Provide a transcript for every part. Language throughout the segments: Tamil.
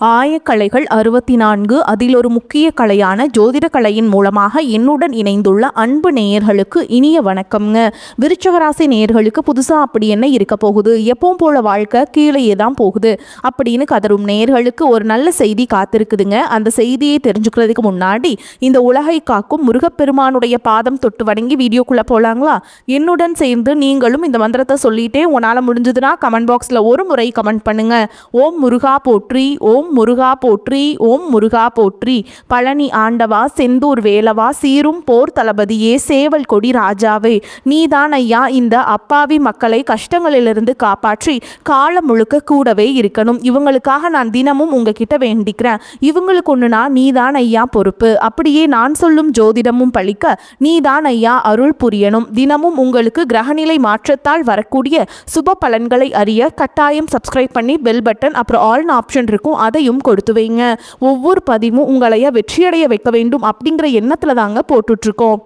ஆயக்கலைகள் 64 அதில் ஒரு முக்கிய கலையான ஜோதிட கலையின் மூலமாக என்னுடன் இணைந்துள்ள அன்பு நேயர்களுக்கு இனிய வணக்கம்ங்க. விருச்சகராசி நேயர்களுக்கு புதுசாக அப்படி என்ன இருக்க போகுது, எப்பவும் போல வாழ்க்கை கீழேயே தான் போகுது அப்படின்னு கதரும் நேயர்களுக்கு ஒரு நல்ல செய்தி காத்திருக்குதுங்க. அந்த செய்தியை தெரிஞ்சுக்கிறதுக்கு முன்னாடி இந்த உலகை காக்கும் முருகப்பெருமானுடைய பாதம் தொட்டு வணங்கி வீடியோக்குள்ளே போகலாங்களா? என்னுடன் சேர்ந்து நீங்களும் இந்த மந்திரத்தை சொல்லிட்டே உன்னால் முடிஞ்சதுன்னா கமெண்ட் பாக்ஸில் ஒரு முறை கமெண்ட் பண்ணுங்க. ஓம் முருகா போற்றி, ஓம் முருகா போற்றி, ஓம் முருகா போற்றி. பழனி ஆண்டவா, செந்தூர் வேலவா, சீரும் போர் தளபதியே, சேவல் கொடி ராஜாவே, நீதான் ஐயா இந்த அப்பாவி மக்களை கஷ்டங்களிலிருந்து காப்பாற்றி காலம் முழுக்க கூடவே இருக்கணும். இவங்களுக்காக நான் தினமும் உங்ககிட்ட வேண்டிக்கிறேன். இவங்களுக்கு ஒன்றுனா நீதான் ஐயா பொறுப்பு. அப்படியே நான் சொல்லும் ஜோதிடமும் பழிக்க நீதான் ஐயா அருள் புரியணும். தினமும் உங்களுக்கு கிரகநிலை மாற்றத்தால் வரக்கூடிய சுப பலன்களை அறிய கட்டாயம் சப்ஸ்கிரைப் பண்ணி பெல் பட்டன் அப்புறம் ஆல் ஆப்ஷன் இருக்கும், அதையும் கொடுத்து வைங்க. ஒவ்வொரு பதிவும் உங்களைய வெற்றியடைய வைக்க வேண்டும் அப்படிங்கிற எண்ணத்தில் தாங்க போட்டுட்ருக்கோம்.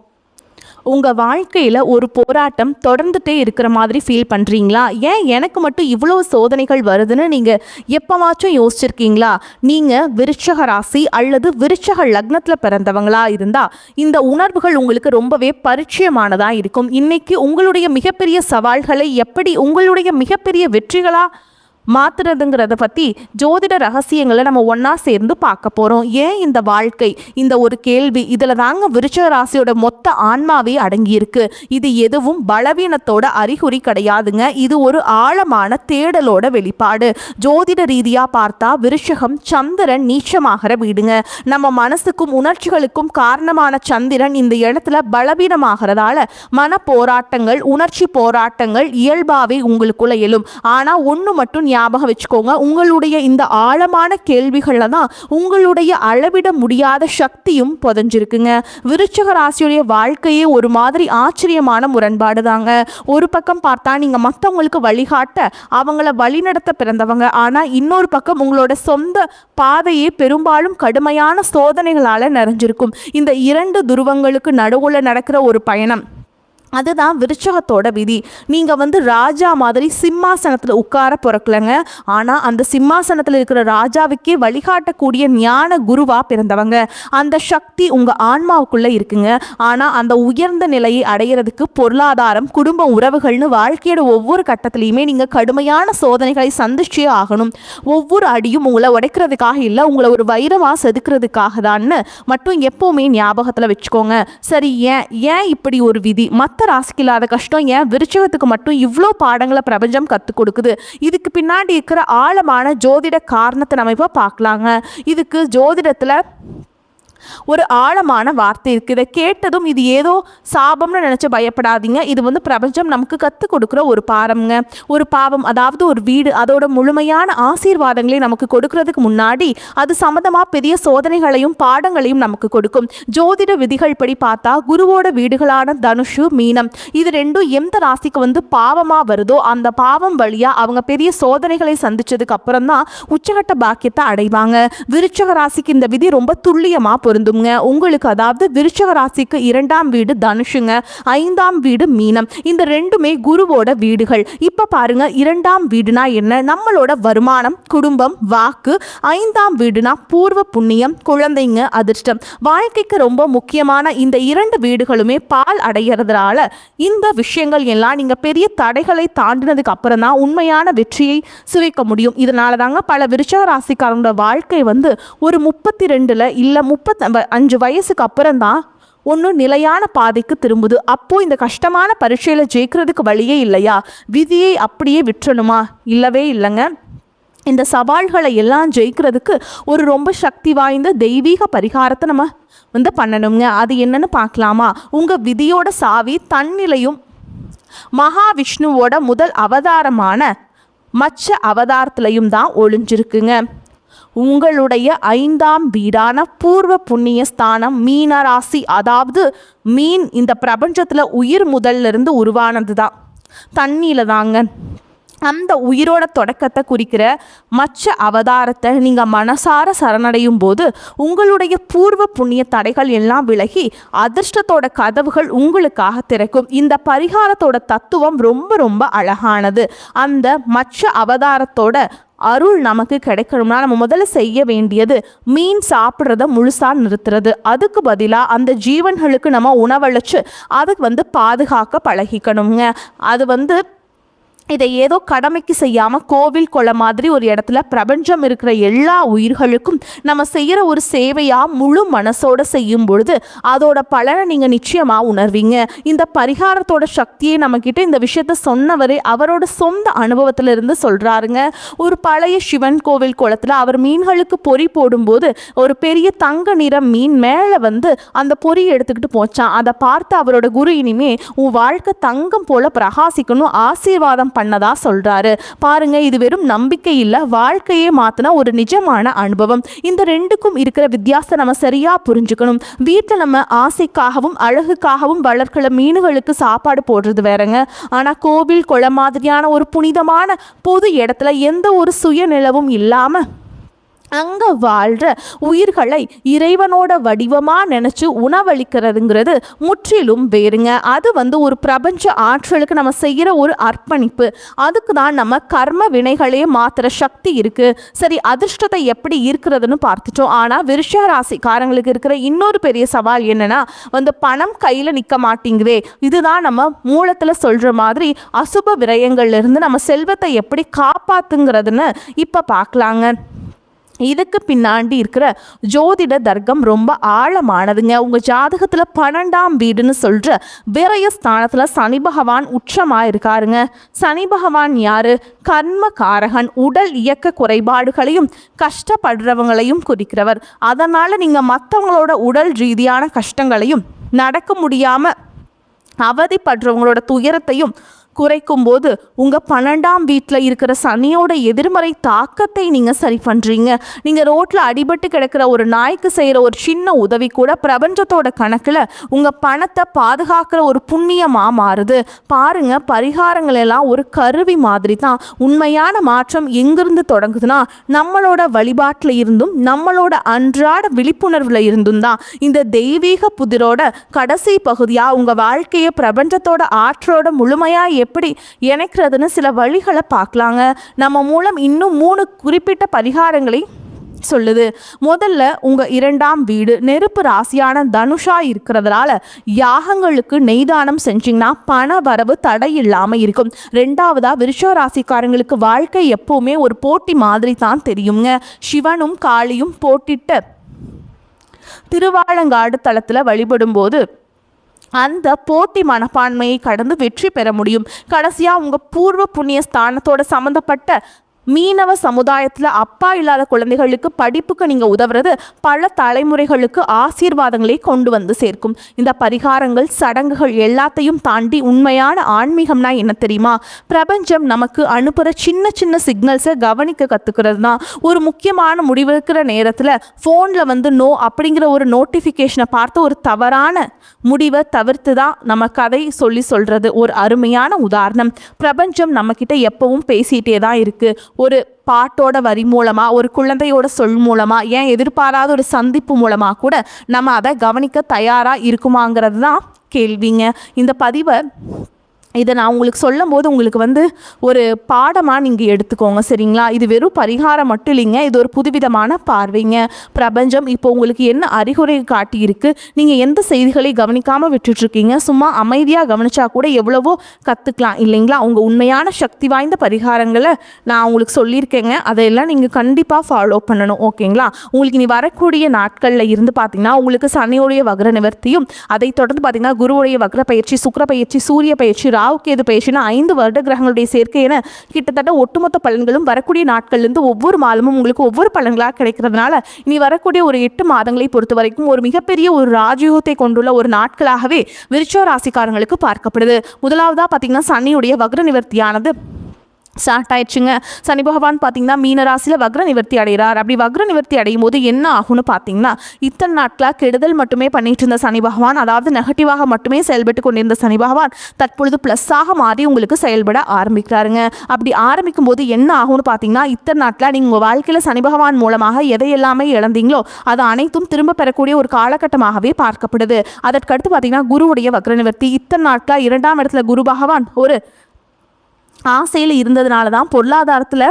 உங்கள் வாழ்க்கையில் ஒரு போராட்டம் தொடர்ந்துட்டே இருக்கிற மாதிரி ஃபீல் பண்ணுறீங்களா? ஏன் எனக்கு மட்டும் இவ்வளோ சோதனைகள் வருதுன்னு நீங்கள் எப்போவாச்சும் யோசிச்சிருக்கீங்களா? நீங்கள் விருச்சக ராசி அல்லது விருச்சக லக்னத்தில் பிறந்தவங்களா இருந்தால் இந்த உணர்வுகள் உங்களுக்கு ரொம்பவே பரிச்சயமானதாக இருக்கும். இன்றைக்கி உங்களுடைய மிகப்பெரிய சவால்களை எப்படி உங்களுடைய மிகப்பெரிய வெற்றிகளாக மாற்றுறதுங்கிறத பற்றி ஜோதிட ரகசியங்களை நம்ம ஒன்றா சேர்ந்து பார்க்க போகிறோம். ஏன் இந்த வாழ்க்கை, இந்த ஒரு கேள்வி, இதில் தாங்க விருச்சக ராசியோட மொத்த ஆன்மாவே அடங்கியிருக்கு. இது எதுவும் பலவீனத்தோட அறிகுறி கிடையாதுங்க. இது ஒரு ஆழமான தேடலோட வெளிப்பாடு. ஜோதிட ரீதியாக பார்த்தா விருச்சகம் சந்திரன் நீச்சமாகிற வீடுங்க. நம்ம மனசுக்கும் உணர்ச்சிகளுக்கும் காரணமான சந்திரன் இந்த இடத்துல பலவீனமாகிறதால மன போராட்டங்கள், உணர்ச்சி போராட்டங்கள் இயல்பாகவே உங்களுக்குள்ள எழும். ஆனால் ஒன்று மட்டும் ஞாபகம் வச்சுக்கோங்க, உங்களுடைய இந்த ஆழமான கேள்விகள்ல தான் உங்களுடைய அளவிட முடியாத சக்தியும் புதைஞ்சிருக்குங்க. விருச்சக ராசியுடைய வாழ்க்கையே ஒரு மாதிரி ஆச்சரியமான முரண்பாடு தாங்க. ஒரு பக்கம் பார்த்தா நீங்க மற்றவங்களுக்கு வழிகாட்ட அவங்கள வழிநடத்த பிறந்தவங்க, ஆனா இன்னொரு பக்கம் உங்களோட சொந்த பாதையே பெரும்பாலும் கடுமையான சோதனைகளால நிறைஞ்சிருக்கும். இந்த இரண்டு துருவங்களுக்கு நடுவுல நடக்கிற ஒரு பயணம், அதுதான் விருச்சகத்தோட விதி. நீங்கள் ராஜா மாதிரி சிம்மாசனத்தில் உட்கார பிறக்கலைங்க. ஆனால் அந்த சிம்மாசனத்தில் இருக்கிற ராஜாவுக்கே வழிகாட்டக்கூடிய ஞான குருவாக பிறந்தவங்க. அந்த சக்தி உங்கள் ஆன்மாவுக்குள்ளே இருக்குங்க. ஆனால் அந்த உயர்ந்த நிலையை அடையிறதுக்கு பொருளாதாரம், குடும்ப உறவுகள்னு வாழ்க்கையோட ஒவ்வொரு கட்டத்துலையுமே நீங்கள் கடுமையான சோதனைகளை சந்திச்சே ஆகணும். ஒவ்வொரு அடியும் உங்களை உடைக்கிறதுக்காக இல்லை, உங்களை ஒரு வைரமாக செதுக்கிறதுக்காக தான்னு மட்டும் எப்போவுமே ஞாபகத்தில் வச்சுக்கோங்க. சரி, ஏன் இப்படி ஒரு விதி? மற்ற ராசிக்கு இல்லாத கஷ்டம் ஏன் விருச்சகத்துக்கு மட்டும் இவ்வளோ பாடங்களை பிரபஞ்சம் கற்றுக் கொடுக்குது? இதுக்கு பின்னாடி இருக்கிற ஆழமான ஜோதிட காரணத்தை நம்ம இப்போ பார்க்கலாங்க. இதுக்கு ஜோதிடத்தில் ஒரு ஆழமான வார்த்தை இருக்குது. இதை கேட்டதும் இது ஏதோ சாபம்னு நினச்சி பயப்படாதீங்க. இது பிரபஞ்சம் நமக்கு கற்றுக் கொடுக்குற ஒரு பாரம்ங்க. ஒரு பாவம், அதாவது ஒரு வீடு அதோட முழுமையான ஆசீர்வாதங்களை நமக்கு கொடுக்கறதுக்கு முன்னாடி அது சம்மந்தமாக பெரிய சோதனைகளையும் பாடங்களையும் நமக்கு கொடுக்கும். ஜோதிட விதிகள் படி பார்த்தா குருவோட வீடுகளான தனுஷு, மீனம் இது ரெண்டும் எந்த ராசிக்கு பாவமாக வருதோ அந்த பாவம் வழியாக அவங்க பெரிய சோதனைகளை சந்திச்சதுக்கு அப்புறம் தான் உச்சகட்ட பாக்கியத்தை அடைவாங்க. விருச்சக ராசிக்கு இந்த விதி ரொம்ப துல்லியமாக பொருந்துங்க. உங்களுக்கு அதாவது விருச்சக ராசிக்கு 2ஆம் வீடு தனுஷுங்க, 5ஆம் வீடு மீனம். இந்த ரெண்டுமே குருவோட வீடுகள். இப்ப பாருங்க, 2ஆம் வீடுனா என்ன? நம்மளோட வருமானம், குடும்பம், வாக்கு. 5ஆம் வீடுனா பூர்வ புண்ணியம், குழந்தைங்க, அதிர்ஷ்டம். வாழ்க்கைக்கு ரொம்ப முக்கியமான இந்த 2 வீடுகளுமே பால் அடைகிறதுனால இந்த விஷயங்கள் எல்லாம் நீங்க பெரிய தடைகளை தாண்டினதுக்கு அப்புறம் தான் உண்மையான வெற்றியை சுவைக்க முடியும். இதனால தாங்க பல விருச்சக ராசிக்காரங்களோட வாழ்க்கை ஒரு 32 இல்ல 35 வயசுக்கு அப்புறம் தான் ஒன்றும் நிலையான பாதைக்கு திரும்புது. அப்போது இந்த கஷ்டமான பரீட்சையில் ஜெயிக்கிறதுக்கு வழியே இல்லையா? விதியை அப்படியே விட்டுறணுமா? இல்லவே இல்லைங்க. இந்த சவால்களை எல்லாம் ஜெயிக்கிறதுக்கு ஒரு ரொம்ப சக்தி வாய்ந்த தெய்வீக பரிகாரத்தை நம்ம பண்ணணுங்க. அது என்னன்னு பார்க்கலாமா? உங்கள் விதியோட சாவி தன்னிலையும் மகாவிஷ்ணுவோட முதல் அவதாரமான மச்ச அவதாரத்திலையும் தான் ஒளிஞ்சிருக்குங்க. உங்களுடைய 5ஆம் வீடான பூர்வ புண்ணிய ஸ்தானம் மீன ராசி, அதாவது மீன் இந்த பிரபஞ்சத்தில் உயிர் முதல்ல இருந்து உருவானது தான் தண்ணியில் தாங்க. அந்த உயிரோட தொடக்கத்தை குறிக்கிற மச்ச அவதாரத்தை நீங்கள் மனசார சரணடையும் போது உங்களுடைய பூர்வ புண்ணிய தடைகள் எல்லாம் விலகி அதிர்ஷ்டத்தோட கதவுகள் உங்களுக்காக திறக்கும். இந்த பரிகாரத்தோட தத்துவம் ரொம்ப ரொம்ப அழகானது. அந்த மச்ச அவதாரத்தோட அருள் நமக்கு கிடைக்கணும்னா நம்ம முதல்ல செய்ய வேண்டியது மீன் சாப்பிட்றத முழுசாக நிறுத்துறது. அதுக்கு பதிலாக அந்த ஜீவன்களுக்கு நம்ம உணவளிச்சு அதுக்கு பாதுகாக்க பழகிக்கணுங்க. அது இதை ஏதோ கடமைக்கு செய்யாமல் கோவில் கொலை மாதிரி ஒரு இடத்துல பிரபஞ்சம் இருக்கிற எல்லா உயிர்களுக்கும் நம்ம செய்கிற ஒரு சேவையாக முழு மனசோடு செய்யும் பொழுது அதோட பலனை நீங்கள் நிச்சயமாக உணர்வீங்க. இந்த பரிகாரத்தோட சக்தியை நம்மக்கிட்ட இந்த விஷயத்த சொன்னவரே அவரோட சொந்த அனுபவத்தில் இருந்து சொல்கிறாருங்க. ஒரு பழைய சிவன் கோவில் குளத்தில் அவர் மீன்களுக்கு பொறி போடும்போது ஒரு பெரிய தங்க நிற மீன் மேலே அந்த பொறி எடுத்துக்கிட்டு போச்சான். அதை பார்த்து அவரோட குரு இனிமே உன் வாழ்க்கை தங்கம் போல பிரகாசிக்கணும் ஆசீர்வாதம் பண்ணதா சொல்றாரு. பாருங்க, இது வெறும் நம்பிக்கை இல்ல, வாழ்க்கையே மாத்தின ஒரு நிஜமான அனுபவம். இந்த ரெண்டுக்கும் இருக்கிற வித்தியாசத்தை நம்ம சரியா புரிஞ்சுக்கணும். வீட்டில் நம்ம ஆசைக்காகவும் அழகுக்காகவும் வளர்க்கிற மீன்களுக்கு சாப்பாடு போடுறது வேறங்க. ஆனா கோவில் கொலை மாதிரியான ஒரு புனிதமான பொது இடத்துல எந்த ஒரு சுயநிலவும் இல்லாம அங்கே வாழ்கிற உயிர்களை இறைவனோட வடிவமாக நினச்சி உணவளிக்கிறதுங்கிறது முற்றிலும் வேறுங்க. அது ஒரு பிரபஞ்ச ஆற்றலுக்கு நம்ம செய்கிற ஒரு அர்ப்பணிப்பு. அதுக்கு தான் நம்ம கர்ம வினைகளே மாத்திர சக்தி இருக்குது. சரி, அதிர்ஷ்டத்தை எப்படி இருக்கிறதுன்னு பார்த்துட்டோம். ஆனால் விருஷ ராசிக்காரங்களுக்கு இருக்கிற இன்னொரு பெரிய சவால் என்னென்னா பணம் கையில் நிற்க மாட்டேங்குதே. இதுதான் நம்ம மூலத்தில் சொல்கிற மாதிரி அசுப விரயங்கள்லேருந்து நம்ம செல்வத்தை எப்படி காப்பாற்றுங்கிறதுன்னு இப்போ பார்க்கலாங்க. இதுக்கு பின்னாடி இருக்கிற ஜோதிட தர்க்கம் ரொம்ப ஆழமானதுங்க. உங்கள் ஜாதகத்தில் 12ஆம் வீடுன்னு சொல்கிற விரய ஸ்தானத்தில் சனி பகவான் உச்சமாக இருக்காருங்க. சனி பகவான் யாரு? கர்மகாரகன். உடல் இயக்க குறைபாடுகளையும் கஷ்டப்படுறவங்களையும் குறிக்கிறவர். அதனால் நீங்கள் மற்றவங்களோட உடல் ரீதியான கஷ்டங்களையும் நடக்க முடியாமல் அவதிப்படுறவங்களோட துயரத்தையும் குறைக்கும் போது உங்கள் 12ஆம் வீட்டில் இருக்கிற சனியோட எதிர்மறை தாக்கத்தை நீங்கள் சரி பண்ணுறீங்க. நீங்கள் ரோட்டில் அடிபட்டு கிடக்கிற ஒரு நாய்க்கு செய்கிற ஒரு சின்ன உதவி கூட பிரபஞ்சத்தோட கணக்கில் உங்கள் பணத்தை பாதுகாக்கிற ஒரு புண்ணியமாக மாறுது. பாருங்கள், பரிகாரங்கள் எல்லாம் ஒரு கருவி மாதிரி தான். உண்மையான மாற்றம் எங்கிருந்து தொடங்குதுன்னா நம்மளோட வழிபாட்டில் இருந்தும் நம்மளோட அன்றாட விழிப்புணர்வில் இருந்தும் தான். இந்த தெய்வீக புதிரோட கடைசி பகுதியாக உங்கள் வாழ்க்கையை பிரபஞ்சத்தோட ஆற்றோட முழுமையாக எப்படி இணைக்கிறதுன்னு சில வழிகளை பார்க்கலாங்க. நம்ம மூலம் இன்னும் 3 குறிப்பிட்ட பரிகாரங்களை சொல்லுது. முதல்ல உங்க 2ஆம் வீடு நெருப்பு ராசியான தனுஷா இருக்கிறதுனால யாகங்களுக்கு நெய்தானம் செஞ்சீங்கன்னா பண வரவு தடை இல்லாம இருக்கும். 2ஆவதா விருஷ ராசிக்காரங்களுக்கு வாழ்க்கை எப்பவுமே ஒரு போட்டி மாதிரி தான் தெரியுங்க. சிவனும் காளியும் போட்டிட்ட திருவாலங்காடு தலத்துல வழிபடும் போது அந்த போட்டி மனப்பான்மையை கடந்து வெற்றி பெற முடியும். கடைசியாக உங்கள் பூர்வ புண்ணிய ஸ்தானத்தோட சம்மந்தப்பட்ட மீனவ சமுதாயத்தில் அப்பா இல்லாத குழந்தைகளுக்கு படிப்புக்கு நீங்கள் உதவுறது பல தலைமுறைகளுக்கு ஆசீர்வாதங்களை கொண்டு வந்து சேர்க்கும். இந்த பரிகாரங்கள் சடங்குகள் எல்லாத்தையும் தாண்டி உண்மையான ஆன்மீகம்னா என்ன தெரியுமா? பிரபஞ்சம் நமக்கு அனுப்புகிற சின்ன சின்ன சிக்னல்ஸை கவனிக்க கற்றுக்கிறது தான். ஒரு முக்கியமான முடிவெடுக்கிற நேரத்தில் ஃபோனில் நோ அப்படிங்கிற ஒரு நோட்டிஃபிகேஷனை பார்த்து ஒரு தவறான முடிவை தவிர்த்து தான் நம்ம கதை சொல்கிறது ஒரு அருமையான உதாரணம். பிரபஞ்சம் நம்மக்கிட்ட எப்பவும் பேசிகிட்டே தான் இருக்குது. ஒரு பாட்டோட வரி மூலமாக, ஒரு குழந்தையோட சொல் மூலமாக, ஏன் எதிர்பாராத ஒரு சந்திப்பு மூலமாக கூட நம்ம அதை கவனிக்க தயாராக இருக்குமாங்கிறது தான் கேள்விங்க. இந்த பதிவை இதை நான் உங்களுக்கு சொல்லும் போது உங்களுக்கு ஒரு பாடமாக நீங்கள் எடுத்துக்கோங்க, சரிங்களா? இது வெறும் பரிகாரம் மட்டும் இல்லைங்க, இது ஒரு புதுவிதமான பார்வைங்க. பிரபஞ்சம் இப்போ உங்களுக்கு என்ன அறிகுறை காட்டியிருக்கு, நீங்கள் எந்த செய்திகளை கவனிக்காமல் விட்டுட்ருக்கீங்க, சும்மா அமைதியாக கவனிச்சா கூட எவ்வளவோ கற்றுக்கலாம் இல்லைங்களா? உங்கள் உண்மையான சக்தி வாய்ந்த பரிகாரங்களை நான் உங்களுக்கு சொல்லியிருக்கேங்க, அதையெல்லாம் நீங்கள் கண்டிப்பாக ஃபாலோ பண்ணணும், ஓகேங்களா? உங்களுக்கு இனி வரக்கூடிய நாட்களில் இருந்து பார்த்தீங்கன்னா உங்களுக்கு சனியோடைய வக்ர நிவர்த்தியும், அதை தொடர்ந்து பார்த்தீங்கன்னா குருவுடைய வக்ர பயிற்சி, சுக்கிர பயிற்சி, சூரிய பயிற்சி, ராகுகேது பயிற்சினா 5 வருட கிரகங்களுடைய சேர்க்கை என கிட்டத்தட்ட ஒட்டுமொத்த பலன்களும் வரக்கூடிய நாட்கள்லேருந்து ஒவ்வொரு மாதமும் உங்களுக்கு ஒவ்வொரு பலன்களாக கிடைக்கிறதுனால இனி வரக்கூடிய ஒரு 8 மாதங்களை பொறுத்த வரைக்கும் ஒரு மிகப்பெரிய ஒரு ராஜயோகத்தை கொண்டுள்ள ஒரு நாட்களாகவே விருச்சிக ராசிக்காரங்களுக்கு பார்க்கப்படுது. முதலாவதாக பார்த்தீங்கன்னா சனியுடைய வக்ர நிவர்த்தியானது ஸ்டார்ட் ஆயிடுச்சுங்க. சனி பகவான் பார்த்தீங்கன்னா மீனராசியில் வக்ர நிவர்த்தி அடைகிறார். அப்படி வக்ர நிவர்த்தி அடையும் போது என்ன ஆகும்னு பார்த்தீங்கன்னா, இத்தனை நாட்களாக கெடுதல் மட்டுமே பண்ணிட்டு இருந்த சனி பகவான், அதாவது நெகட்டிவாக மட்டுமே செயல்பட்டு கொண்டிருந்த சனி பகவான் தற்பொழுது ப்ளஸ்ஸாக மாறி உங்களுக்கு செயல்பட ஆரம்பிக்கிறாருங்க. அப்படி ஆரம்பிக்கும் போது என்ன ஆகும்னு பார்த்தீங்கன்னா, இத்தனை நாட்களாக நீங்கள் உங்கள் வாழ்க்கையில் சனி பகவான் மூலமாக எதையெல்லாமே இழந்தீங்களோ அது அனைத்தும் திரும்ப பெறக்கூடிய ஒரு காலகட்டமாகவே பார்க்கப்படுது. அதற்கடுத்து பார்த்தீங்கன்னா குருவுடைய வக்ர நிவர்த்தி. இத்தனை நாட்களாக 2ஆம் இடத்துல குரு பகவான் ஒரு ஆசையில் இருந்ததுனால தான் பொருளாதாரத்தில்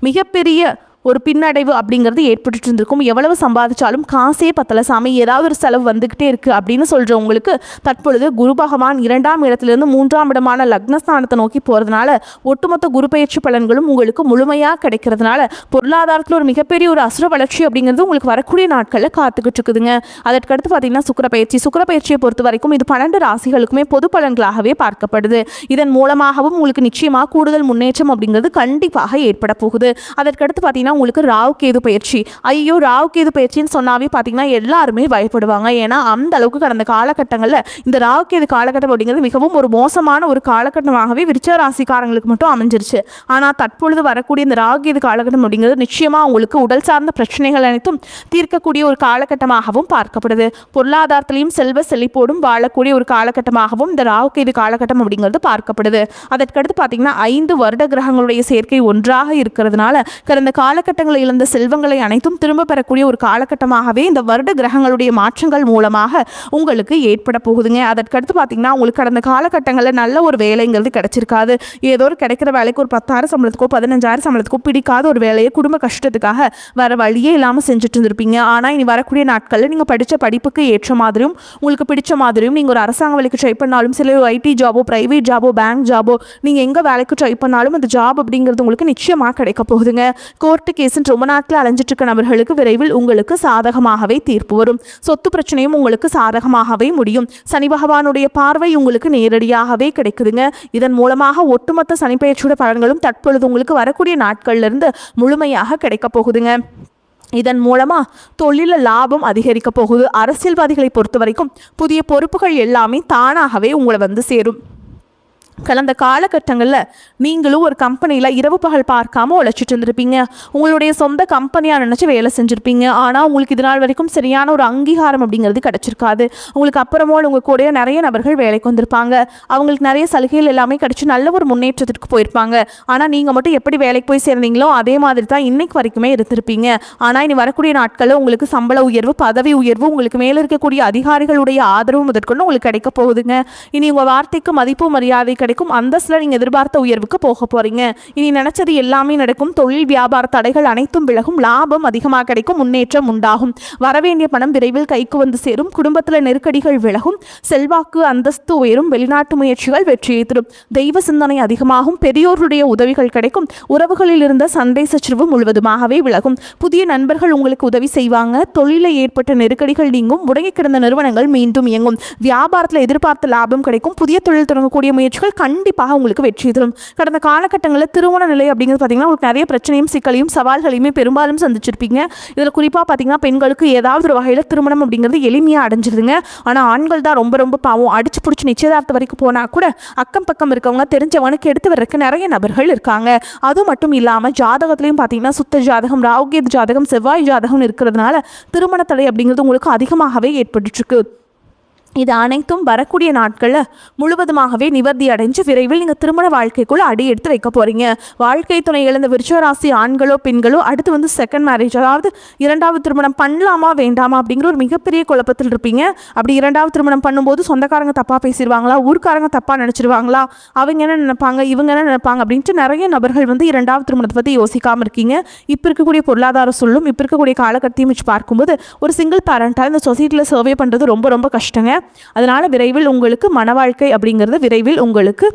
மிகப்பெரிய ஒரு பின்னடைவு அப்படிங்கிறது ஏற்பட்டு இருந்திருக்கும். எவ்வளவு சம்பாதிச்சாலும் காசே பத்தலை சாமி, ஏதாவது ஒரு செலவு வந்துக்கிட்டே இருக்குது அப்படின்னு சொல்கிறவங்களுக்கு தற்பொழுது குரு பகவான் 2ஆம் இடத்துலேருந்து 3ஆம் இடமான லக்னஸ்தானத்தை நோக்கி போகிறதுனால ஒட்டுமொத்த குரு பயிற்சி பலன்களும் உங்களுக்கு முழுமையாக கிடைக்கிறதுனால பொருளாதாரத்தில் ஒரு மிகப்பெரிய ஒரு அசுர வளர்ச்சி அப்படிங்கிறது உங்களுக்கு வரக்கூடிய நாட்களில் காத்துக்கிட்டு இருக்குதுங்க. அதற்கடுத்து பார்த்தீங்கன்னா சுக்கிர பயிற்சியை பொறுத்த வரைக்கும் இது 12 ராசிகளுக்குமே பொது பலன்களாகவே பார்க்கப்படுது. இதன் மூலமாகவும் உங்களுக்கு நிச்சயமாக கூடுதல் முன்னேற்றம் அப்படிங்கிறது கண்டிப்பாக ஏற்பட போகுது. அதற்கடுத்து பார்த்தீங்கன்னா உங்களுக்கு ராகு கேது பயிற்சி. ஐயோ, ராகு கேது பயிற்சின்னு சொன்னாவே பார்த்தீங்கன்னா எல்லாருமே பயப்படுவாங்க. ஏன்னா அந்த அளவுக்கு கடந்த காலகட்டங்களில் இந்த ராகு கேது காலகட்டம் அப்படிங்கிறது மிகவும் ஒரு மோசமான ஒரு காலகட்டமாகவே விருச்சிக ராசிக்காரங்களுக்கு மட்டும் அமைஞ்சிருச்சு. ஆனால் தற்பொழுது வரக்கூடிய இந்த ராகு கேது காலகட்டம் அப்படிங்கிறது நிச்சயமாக உங்களுக்கு உடல் சார்ந்த பிரச்சனைகள் அனைத்தும் தீர்க்கக்கூடிய ஒரு காலகட்டமாகவும் பார்க்கப்படுது. பொருளாதாரத்திலையும் செல்வ செழிப்போடும் வாழக்கூடிய ஒரு காலகட்டமாகவும் இந்த ராகு கேது காலகட்டம் அப்படிங்கிறது பார்க்கப்படுது. அதற்கடுத்து பார்த்தீங்கன்னா 5 வருட கிரகங்களுடைய சேர்க்கை ஒன்றாக இருக்கிறதுனால கடந்த காலகட்டங்களில் இழந்த செல்வங்களை அனைத்தும் திரும்ப பெறக்கூடிய ஒரு காலகட்டமாகவே இந்த வருட கிரகங்களுடைய மாற்றங்கள் மூலமாக உங்களுக்கு ஏற்பட போகுதுங்க. அதற்கடுத்து பார்த்தீங்கன்னா உங்களுக்கு கடந்த காலகட்டங்களில் நல்ல ஒரு வேலைங்கிறது கிடைச்சிருக்காது. ஏதோ ஒரு கிடைக்கிற வேலைக்கு ஒரு 10,000 சம்பளத்துக்கோ 15,000 சம்பளத்துக்கோ பிடிக்காத ஒரு வேலையை குடும்ப கஷ்டத்துக்காக வர வழியே இல்லாமல் செஞ்சுட்டு இருந்திருப்பீங்க. ஆனால் இனி வரக்கூடிய நாட்களில் நீங்கள் படித்த படிப்புக்கு ஏற்ற மாதிரியும் உங்களுக்கு பிடிச்ச மாதிரியும் நீங்கள் ஒரு அரசாங்க வேலைக்கு ட்ரை பண்ணாலும் சில ஐடி ஜாபோ பிரைவேட் ஜாபோ பேங்க் ஜாபோ நீங்கள் எங்கே வேலைக்கு ட்ரை பண்ணாலும் அந்த ஜாப் அப்படிங்கிறது உங்களுக்கு நிச்சயமாக கிடைக்க போகுதுங்க. கோர்ட்டு கேஸுன்னு ரொம்ப நாட்கள் அலைஞ்சிட்டு இருக்க நபர்களுக்கு விரைவில் உங்களுக்கு சாதகமாகவே தீர்ப்பு வரும். சொத்து பிரச்சனையும் உங்களுக்கு சாதகமாகவே முடியும். சனி பகவானுடைய பார்வை உங்களுக்கு நேரடியாகவே கிடைக்குதுங்க. இதன் மூலமாக ஒட்டுமொத்த சனிப்பெயர்ச்சியோட பலன்களும் தற்பொழுது உங்களுக்கு வரக்கூடிய நாட்கள்லேருந்து முழுமையாக கிடைக்க போகுதுங்க. இதன் மூலமாக தொழிலில் லாபம் அதிகரிக்க போகுது. அரசியல்வாதிகளை பொறுத்த வரைக்கும் புதிய பொறுப்புகள் எல்லாமே தானாகவே உங்களை வந்து சேரும். கடந்த காலகட்டங்களில் நீங்களும் ஒரு கம்பெனியில் இரவு பகல் பார்க்காம உழைச்சிட்டு இருந்திருப்பீங்க. உங்களுடைய சொந்த கம்பெனியாக நினச்சி வேலை செஞ்சுருப்பீங்க. ஆனால் உங்களுக்கு இது நாள் வரைக்கும் சரியான ஒரு அங்கீகாரம் அப்படிங்கிறது கிடச்சிருக்காது. உங்களுக்கு அப்புறமா உங்கள் கூட நிறைய நபர்கள் வேலைக்கு வந்திருப்பாங்க. அவங்களுக்கு நிறைய சலுகைகள் எல்லாமே கிடச்சி நல்ல ஒரு முன்னேற்றத்திற்கு போயிருப்பாங்க. ஆனால் நீங்கள் மட்டும் எப்படி வேலைக்கு போய் சேர்ந்தீங்களோ அதே மாதிரி தான் இன்னைக்கு வரைக்குமே இருந்திருப்பீங்க. ஆனால் இனி வரக்கூடிய நாட்களில் உங்களுக்கு சம்பள உயர்வு, பதவி உயர்வு, உங்களுக்கு மேலே இருக்கக்கூடிய அதிகாரிகளுடைய ஆதரவு முதற்கொண்டு உங்களுக்கு கிடைக்க போகுதுங்க. இனி உங்கள் வார்த்தைக்கு மதிப்பு மரியாதை கிடைக்கும். அந்தஸ்தில் நீங்கள் எதிர்பார்த்த உயர்வுக்கு போக போறீங்க. இனி நினைச்சது எல்லாமே நடக்கும். தொழில் வியாபார தடைகள் அனைத்தும் விலகும். லாபம் அதிகமாக கிடைக்கும். முன்னேற்றம் உண்டாகும். வரவேண்டிய பணம் விரைவில் கைக்கு வந்து சேரும். குடும்பத்தில் நெருக்கடிகள் விலகும். செல்வாக்கு அந்தஸ்து உயரும். வெளிநாட்டு முயற்சிகள் வெற்றியை தரும். தெய்வ சிந்தனை அதிகமாகும். பெரியோருடைய உதவிகள் கிடைக்கும். உறவுகளில் இருந்த சண்டை சச்சரவு முழுவதுமாகவே விலகும். புதிய நண்பர்கள் உங்களுக்கு உதவி செய்வாங்க. தொழிலில் ஏற்பட்ட நெருக்கடிகள் நீங்கும். முடங்கி கிடந்த நிறுவனங்கள் மீண்டும் இயங்கும். வியாபாரத்தில் எதிர்பார்த்த லாபம் கிடைக்கும். புதிய தொழில் தொடங்கக்கூடிய முயற்சிகள் கண்டிப்பாக உங்களுக்கு வெற்றி தரும். கடந்த காலகட்டங்களில் திருமண நிலை அப்படிங்கிறது பார்த்தீங்கன்னா உங்களுக்கு நிறைய பிரச்சனையும் சிக்கலையும் சவால்களையுமே பெரும்பாலும் சந்திச்சிருப்பீங்க. இதில் குறிப்பாக பார்த்தீங்கன்னா பெண்களுக்கு ஏதாவது ஒரு வகையில் திருமணம் அப்படிங்கிறது எளிமையாக அடைஞ்சிருதுங்க. ஆனால் ஆண்கள் தான் ரொம்ப பாவம். அடிச்சு பிடிச்சி நிச்சயதார்த்தம் வரைக்கும் போனால் கூட அக்கம் பக்கம் இருக்கவங்க தெரிஞ்சவனுக்கு எடுத்து வர்றதுக்கு நிறைய நபர்கள் இருக்காங்க. அது மட்டும் இல்லாமல் ஜாதகத்திலையும் பார்த்தீங்கன்னா சுத்த ஜாதகம், ராகுகேது ஜாதகம், செவ்வாய் ஜாதகம் இருக்கிறதுனால திருமண தடை அப்படிங்கிறது உங்களுக்கு அதிகமாகவே ஏற்பட்டுருக்கு. இது அனைத்தும் வரக்கூடிய நாட்களில் முழுவதுமாகவே நிவர்த்தி அடைஞ்சு விரைவில் நீங்கள் திருமண வாழ்க்கைக்குள்ளே அடி எடுத்து வைக்க போகிறீங்க. வாழ்க்கை துணை இழந்த விருச்சிக ராசி ஆண்களோ பெண்களோ அடுத்து செகண்ட் மேரேஜ், அதாவது 2வது திருமணம் பண்ணலாமா வேண்டாமா அப்படிங்கிற ஒரு மிகப்பெரிய குழப்பத்தில் இருப்பீங்க. அப்படி 2வது திருமணம் பண்ணும்போது சொந்தக்காரங்க தப்பாக பேசிடுவாங்களா, ஊர்க்காரங்க தப்பாக நினச்சிடுவாங்களா, அவங்க என்ன நினைப்பாங்க, இவங்க என்ன நினைப்பாங்க அப்படின்ட்டு நிறைய நபர்கள் 2வது திருமணத்தை பற்றி யோசிக்காமல் இருக்கீங்க. இப்போ இருக்கக்கூடிய பொருளாதார சூழலும் இப்போ இருக்கக்கூடிய காலகட்டத்தையும் வச்சு பார்க்கும்போது ஒரு சிங்கிள் பேரண்ட்டாக இந்த சொசைட்டியில் சர்வே பண்ணுறது ரொம்ப கஷ்டங்க. அதனால் விரைவில் உங்களுக்கு மன வாழ்க்கை அப்படிங்கிறது விரைவில் உங்களுக்கு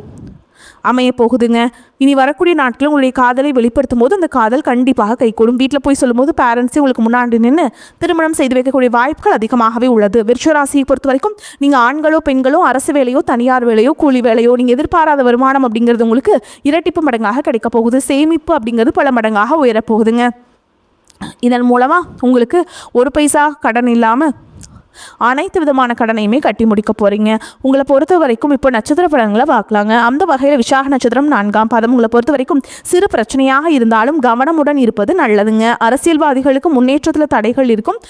அமைய போகுதுங்க. இனி வரக்கூடிய நாட்களில் உங்களுடைய காதலை வெளிப்படுத்தும் போது அந்த காதல் கண்டிப்பாக கைகூடும். வீட்டில் போய் சொல்லும்போது பேரண்ட்ஸே உங்களுக்கு முன்னாடி நின்று திருமணம் செய்து வைக்கக்கூடிய வாய்ப்புகள் அதிகமாகவே உள்ளது. விருச்சிக ராசியை பொறுத்த வரைக்கும் நீங்கள் ஆண்களோ பெண்களோ அரசு வேலையோ தனியார் வேலையோ கூலி வேலையோ நீங்கள் எதிர்பாராத வருமானம் அப்படிங்கிறது உங்களுக்கு இரட்டிப்பு மடங்காக கிடைக்க போகுது. சேமிப்பு அப்படிங்கிறது பல மடங்காக உயரப்போகுதுங்க. இதன் மூலமாக உங்களுக்கு ஒரு பைசா கடன் இல்லாமல் அனைத்து விதமான கடனையுமே கட்டி முடிக்க போகிறீங்க. உங்களை பொறுத்த வரைக்கும் இப்போ நட்சத்திர பலன்களை பார்க்கலாங்க. அந்த வகையில் விசாக நட்சத்திரம் 4ஆம் பாதம். உங்களை பொறுத்த வரைக்கும் சிறு பிரச்சனையாக இருந்தாலும் கவனமுடன் இருப்பது நல்லதுங்க. அரசியல்வாதிகளுக்கு முன்னேற்றத்தில் தடைகள் இருக்கும்.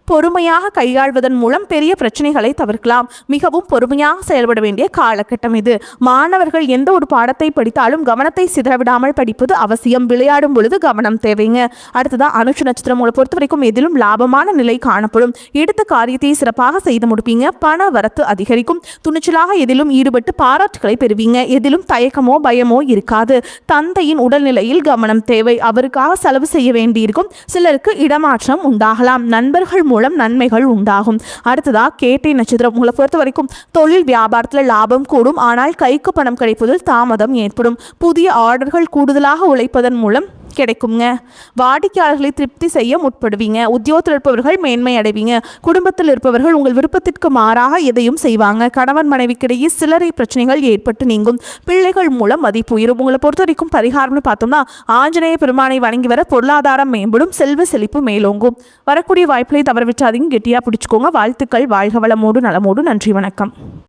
பொறுமையாக கையாள்வதன் மூலம் பெரிய பிரச்சனைகளை தவிர்க்கலாம். மிகவும் பொறுமையாக செயல்பட வேண்டிய காலகட்டம் இது. மாணவர்கள் எந்த ஒரு பாடத்தை படித்தாலும் கவனத்தை சிதறவிடாமல் படிப்பது அவசியம். விளையாடும் பொழுது கவனம் தேவைங்க. அடுத்ததான் அனுஷ நட்சத்திரம். உங்களை பொறுத்த வரைக்கும் எதிலும் லாபமான நிலை காணப்படும். எடுத்த காரியத்தை சிறப்பாக செய்து முடிப்பீங்க. பண வரத்து அதிகரிக்கும். துணிச்சலாக எதிலும் ஈடுபட்டு பாராட்டுகளை பெறுவீங்க. எதிலும் தயக்கமோ பயமோ இருக்காது. தந்தையின் உடல்நிலையில் கவனம் தேவை. அவருக்காக செலவு செய்ய வேண்டியிருக்கும். சிலருக்கு இடமாற்றம் உண்டாகலாம். நண்பர்கள் மூலம் நன்மைகள் உண்டாகும். அடுத்ததா கேட்டை நட்சத்திரம். உங்களை பொறுத்த வரைக்கும் தொழில் வியாபாரத்தில் லாபம் கூடும். ஆனால் கைக்கு பணம் கிடைப்பதில் தாமதம் ஏற்படும். புதிய ஆர்டர்கள் கூடுதலாக உழைப்பதன் மூலம் கிடைக்குங்க. வாடிக்கையாளர்களை திருப்தி செய்ய முற்படுவீங்க. உத்தியோகத்தில் இருப்பவர்கள் மேன்மை அடைவீங்க. குடும்பத்தில் இருப்பவர்கள் உங்கள் விருப்பத்திற்கு மாறாக எதையும் செய்வாங்க. கணவன் மனைவிக்கிடையே சிலரை பிரச்சனைகள் ஏற்பட்டு நீங்கும். பிள்ளைகள் மூலம் மதிப்பு உயரும். உங்களை பொறுத்த வரைக்கும் பரிகாரம்னு பார்த்தோம்னா ஆஞ்சநேய பெருமானை வணங்கி வர பொருளாதாரம் மேம்படும். செல்வ செழிப்பு மேலோங்கும். வரக்கூடிய வாய்ப்புகளை தவற விட்டாதீங்க. கெட்டியாக பிடிச்சுக்கோங்க. வாழ்த்துக்கள். வாழ்க வளமோடு நலமோடு. நன்றி, வணக்கம்.